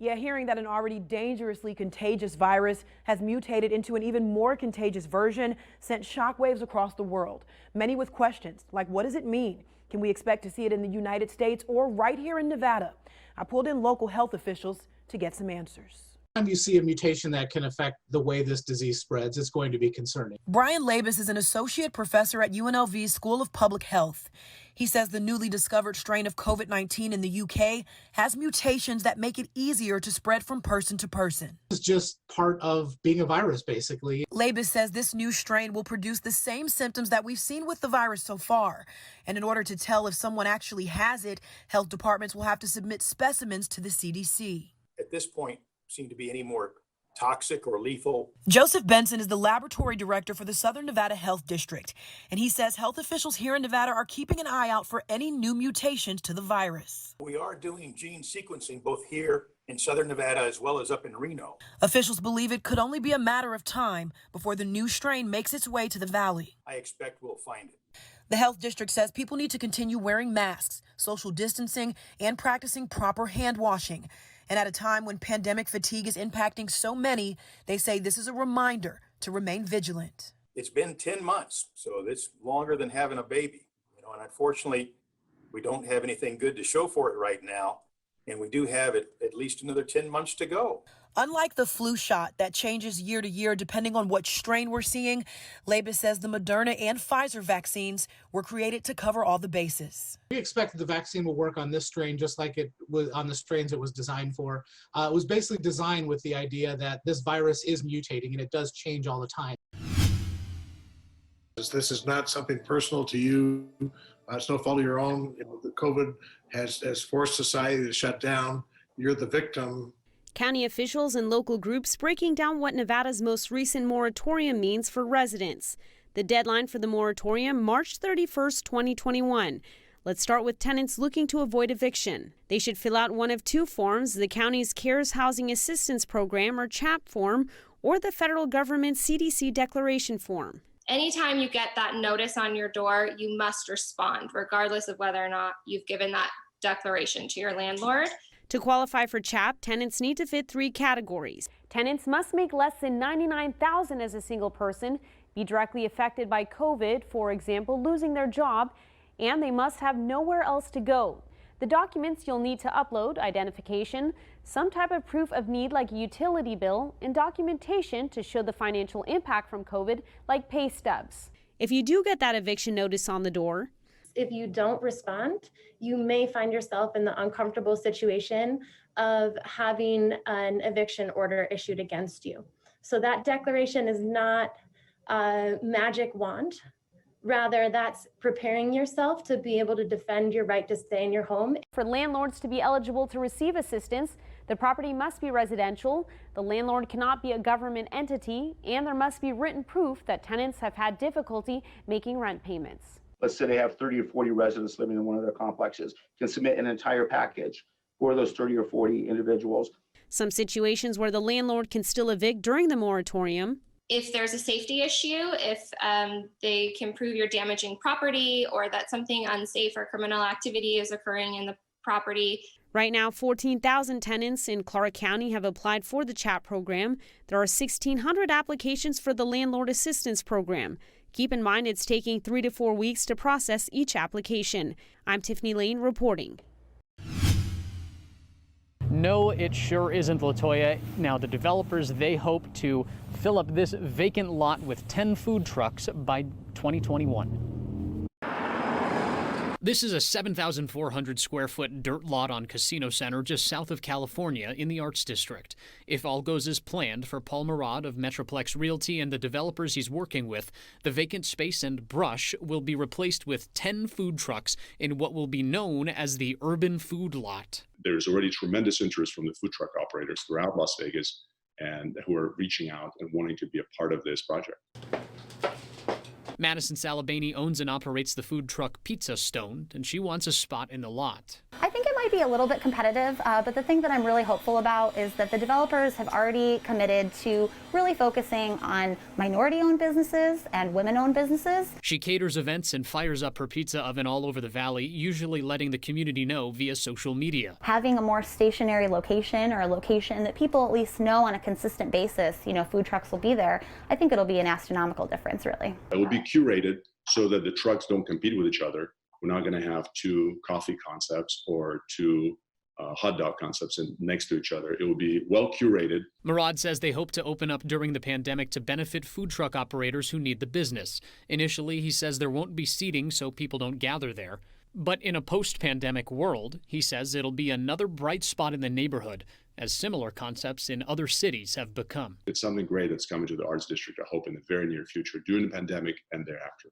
Yeah, hearing that an already dangerously contagious virus has mutated into an even more contagious version sent shockwaves across the world. Many with questions like, what does it mean? Can we expect to see it in the United States or right here in Nevada? I pulled in local health officials to get some answers. Time you see a mutation that can affect the way this disease spreads, it's going to be concerning. Brian Labus is an associate professor at UNLV's School of Public Health. He says the newly discovered strain of COVID-19 in the UK has mutations that make it easier to spread from person to person. It's just part of being a virus, basically. Labus says this new strain will produce the same symptoms that we've seen with the virus so far. And in order to tell if someone actually has it, health departments will have to submit specimens to the CDC. At this point, seem to be any more toxic or lethal. Joseph Benson is the laboratory director for the Southern Nevada Health District, and he says health officials here in Nevada are keeping an eye out for any new mutations to the virus. We are doing gene sequencing both here in Southern Nevada as well as up in Reno. Officials believe it could only be a matter of time before the new strain makes its way to the valley. I expect we'll find it. The health district says people need to continue wearing masks, social distancing, and practicing proper hand washing. And at a time when pandemic fatigue is impacting so many, they say this is a reminder to remain vigilant. It's been 10 months, so it's longer than having a baby. And unfortunately, we don't have anything good to show for it right now. And we do have it at least another 10 months to go. Unlike the flu shot that changes year to year depending on what strain we're seeing, Labus says the Moderna and Pfizer vaccines were created to cover all the bases. We expect that the vaccine will work on this strain just like it was on the strains it was designed for. It was basically designed with the idea that this virus is mutating and it does change all the time. This is not something personal to you. It's no fault of your own. The COVID has forced society to shut down. You're the victim. County officials and local groups breaking down what Nevada's most recent moratorium means for residents. The deadline for the moratorium, March 31st, 2021. Let's start with tenants looking to avoid eviction. They should fill out one of two forms, the county's CARES Housing Assistance Program, or CHAP form, or the federal government CDC declaration form. Anytime you get that notice on your door, you must respond, regardless of whether or not you've given that declaration to your landlord. To qualify for CHAP, tenants need to fit three categories. Tenants must make less than $99,000 as a single person, be directly affected by COVID, for example, losing their job, and they must have nowhere else to go. The documents you'll need to upload: identification, some type of proof of need like a utility bill, and documentation to show the financial impact from COVID like pay stubs. If you do get that eviction notice on the door, if you don't respond, you may find yourself in the uncomfortable situation of having an eviction order issued against you. So that declaration is not a magic wand. Rather, that's preparing yourself to be able to defend your right to stay in your home. for landlords to be eligible to receive assistance, the property must be residential, the landlord cannot be a government entity, and there must be written proof that tenants have had difficulty making rent payments. Let's say they have 30 or 40 residents living in one of their complexes, can submit an entire package for those 30 or 40 individuals. Some situations where the landlord can still evict during the moratorium. If there's a safety issue, if they can prove you're damaging property or that something unsafe or criminal activity is occurring in the property. Right now, 14,000 tenants in Clark County have applied for the CHAP program. There are 1,600 applications for the Landlord Assistance Program. Keep in mind it's taking 3 to 4 weeks to process each application. I'm Tiffany Lane reporting. No, it sure isn't, Latoya. Now, the developers, they hope to fill up this vacant lot with 10 food trucks by 2021. This is a 7,400 square foot dirt lot on Casino Center just south of California in the Arts District. If all goes as planned for Paul Murad of Metroplex Realty and the developers he's working with, the vacant space and brush will be replaced with 10 food trucks in what will be known as the Urban Food Lot. There's already tremendous interest from the food truck operators throughout Las Vegas and who are reaching out and wanting to be a part of this project. Madison Salabani owns and operates the food truck Pizza Stone, and she wants a spot in the lot. I think it might be a little bit competitive, but the thing that I'm really hopeful about is that the developers have already committed to really focusing on minority-owned businesses and women-owned businesses. She caters events and fires up her pizza oven all over the valley, usually letting the community know via social media. Having a more stationary location, or a location that people at least know on a consistent basis, food trucks will be there, I think it'll be an astronomical difference, really. It will be curated so that the trucks don't compete with each other. We're not going to have two coffee concepts or two hot dog concepts next to each other. It will be well curated. Murad says they hope to open up during the pandemic to benefit food truck operators who need the business. Initially, he says there won't be seating so people don't gather there. But in a post-pandemic world, he says it'll be another bright spot in the neighborhood, as similar concepts in other cities have become. It's something great that's coming to the Arts District, I hope, in the very near future, during the pandemic and thereafter.